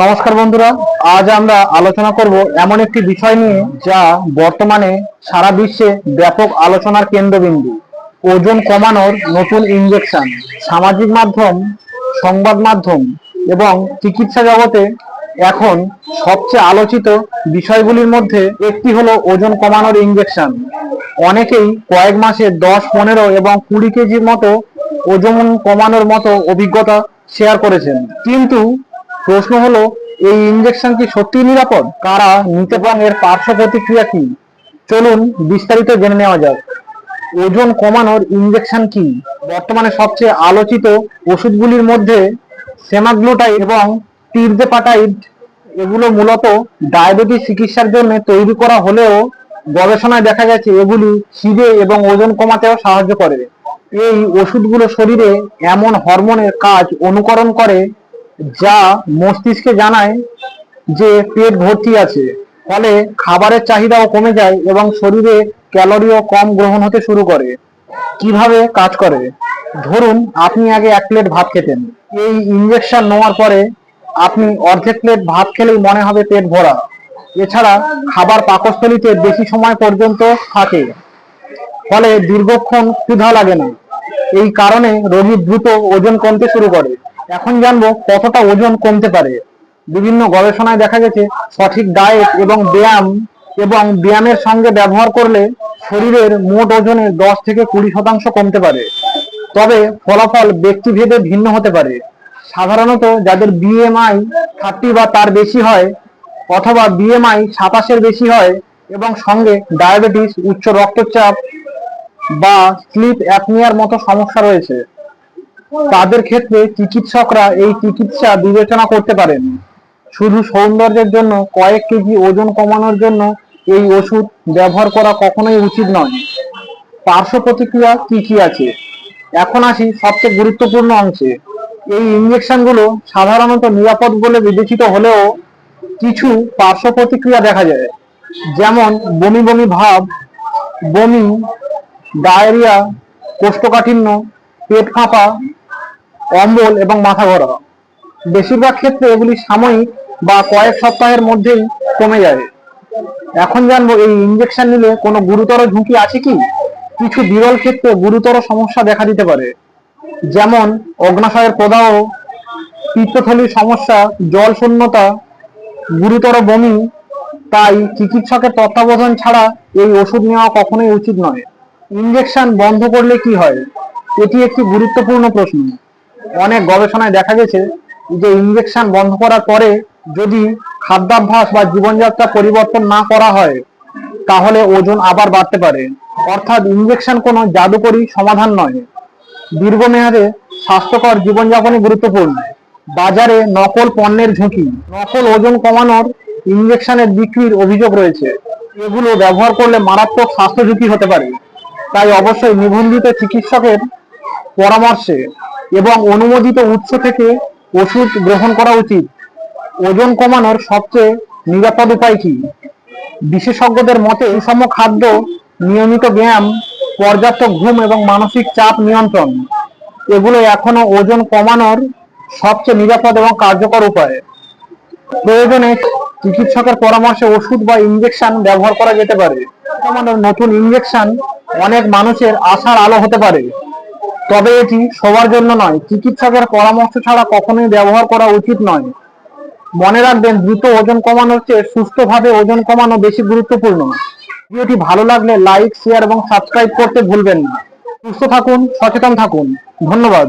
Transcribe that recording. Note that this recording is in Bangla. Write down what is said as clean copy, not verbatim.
নমস্কার বন্ধুরা, আজ আমরা আলোচনা করব এমন একটি বিষয় নিয়ে যা বর্তমানে সারা বিশ্বে ব্যাপক আলোচনার কেন্দ্রবিন্দু। ওজন কমানোর নতুন ইনজেকশন। সামাজিক মাধ্যম, সংবাদ মাধ্যম এবং চিকিৎসা জগতে এখন সবচেয়ে আলোচিত বিষয়গুলির মধ্যে একটি হলো ওজন কমানোর ইনজেকশন। অনেকেই কয়েক মাসে 10, 15 এবং 20 কেজির মতো ওজন কমানোর মতো অভিজ্ঞতা শেয়ার করেছেন, কিন্তু প্রশ্ন হলো, এই ইনজেকশন কি সত্যি নিরাপদ? কারা নিতে পারেন? এর পার্শ্ব প্রতিক্রিয়া কি? চলুন বিস্তারিত জেনে নেওয়া যাক। ওজন কমানোর ইনজেকশন কি? বর্তমানে সবচেয়ে আলোচিত ওষুধগুলির মধ্যে সেমাগ্লুটাইড এবং টিরজেপাটাইড, এগুলো মূলত ডায়াবেটিস চিকিৎসার জন্য তৈরি করা হলেও গবেষণায় দেখা গেছে এগুলি খিদে এবং ওজন কমাতেও সাহায্য করে। এই ওষুধগুলো শরীরে এমন হরমোনের কাজ অনুকরণ করে যা মস্তিষ্কে জানায় যে পেট ভর্তি আছে, ফলে খাবারের চাহিদাও কমে যায় এবং শরীরে ক্যালোরিও কম গ্রহণ হতে শুরু করে। কিভাবে কাজ করে? ধরুন আপনি আগে 1 প্লেট ভাত খেতেন। এই ইনজেকশন নেওয়ার পরে আপনি অর্ধেক প্লেট ভাত খেলেই মনে হবে পেট ভরা। এছাড়া খাবার পাকস্থলীতে বেশি সময় পর্যন্ত থাকে, ফলে দীর্ঘক্ষণ ক্ষুধা লাগে না। এই কারণে রোগী দ্রুত ওজন কমতে শুরু করে। এখন জানবো কতটা ওজন কমতে পারে। বিভিন্ন গবেষণায় দেখা গেছে সঠিক ডায়েট এবং ব্যায়ামের সঙ্গে ব্যবহার করলে শরীরের মোট ওজনের 10 থেকে 20% কমতে পারে। তবে ফলাফল ব্যক্তিভেদে ভিন্ন হতে পারে। সাধারণত যাদের BMI 30 বা তার বেশি হয়, অথবা BMI 27-এর বেশি হয় এবং সঙ্গে ডায়াবেটিস, উচ্চ রক্তচাপ বা স্লিপ অ্যাপনিয়ার মতো সমস্যা রয়েছে, তাদের ক্ষেত্রে চিকিৎসকরা এই চিকিৎসা বিবেচনা করতে পারেন। শুধু সৌন্দর্যের জন্য কয়েক কেজি ওজন কমানোর জন্য এই ওষুধ ব্যবহার করা কখনোই উচিত নয়। পার্শ্ব প্রতিক্রিয়া কি কি আছে? এখন আসি সবচেয়ে গুরুত্বপূর্ণ অংশে। এই ইনজেকশনগুলো সাধারণত নিরাপদ বলে বিবেচিত হলেও কিছু পার্শ্ব প্রতিক্রিয়া দেখা যায়, যেমন বমি বমি ভাব, বমি, ডায়রিয়া, কোষ্ঠকাঠিন্য, পেট ফাঁপা, অম্বল এবং মাথা ঘোরা। বেশিরভাগ ক্ষেত্রে এগুলি সাময়িক বা কয়েক সপ্তাহের মধ্যেই কমে যায়। এখন জানবো এই ইনজেকশন নিলে কোনো গুরুতর ঝুঁকি আছে কি? কিছু বিরল ক্ষেত্রে গুরুতর সমস্যা দেখা দিতে পারে, যেমন অগ্নাশয়ের প্রদাহ, পিত্তথলির সমস্যা, জল শূন্যতা, গুরুতর বমি। তাই চিকিৎসকের তত্ত্বাবধান ছাড়া এই ওষুধ নেওয়া কখনোই উচিত নয়। ইনজেকশন বন্ধ করলে কি হয়? এটি একটি গুরুত্বপূর্ণ প্রশ্ন। অনেক গবেষণায় দেখা গেছে যে ইনজেকশন বন্ধ করার পরে যদি খাদ্যাভ্যাস বা জীবনযাত্রা পরিবর্তন না করা হয়, তাহলে ওজন আবার বাড়তে পারে। অর্থাৎ ইনজেকশন কোনো জাদুকরী সমাধান নয়। দীর্ঘমেয়াদে স্বাস্থ্যকর জীবনযাপনই গুরুত্বপূর্ণ। বাজারে নকল পণ্যের ঝুঁকি। নকল ওজন কমানোর ইনজেকশনের বিক্রির অভিযোগ রয়েছে। এগুলো ব্যবহার করলে মারাত্মক স্বাস্থ্য ঝুঁকি হতে পারে। তাই অবশ্যই নিবন্ধিত চিকিৎসকের পরামর্শে এবং অনুমোদিত উৎস থেকে ওষুধ গ্রহণ করা উচিত। ওজন কমানোর সবচেয়ে নিরাপদ উপায় কি? বিশেষজ্ঞদের মতে সুষম খাদ্য, নিয়মিত ব্যায়াম, পর্যাপ্ত ঘুম এবং মানসিক চাপ নিয়ন্ত্রণ, এগুলো এখনো ওজন কমানোর সবচেয়ে নিরাপদ এবং কার্যকর উপায়। প্রয়োজনে চিকিৎসকের পরামর্শে ওষুধ বা ইনজেকশন ব্যবহার করা যেতে পারে। কমানোর নতুন ইনজেকশন অনেক মানুষের আশার আলো হতে পারে, তবে এটি সবার জন্য নয়। চিকিৎসকের পরামর্শ ছাড়া কখনোই ব্যবহার করা উচিত নয়। মনে রাখবেন, দ্রুত ওজন কমানোর চেয়ে সুস্থভাবে ওজন কমানো বেশি গুরুত্বপূর্ণ। ভিডিওটি ভালো লাগলে লাইক, শেয়ার এবং সাবস্ক্রাইব করতে ভুলবেন না। সুস্থ থাকুন, সচেতন থাকুন। ধন্যবাদ।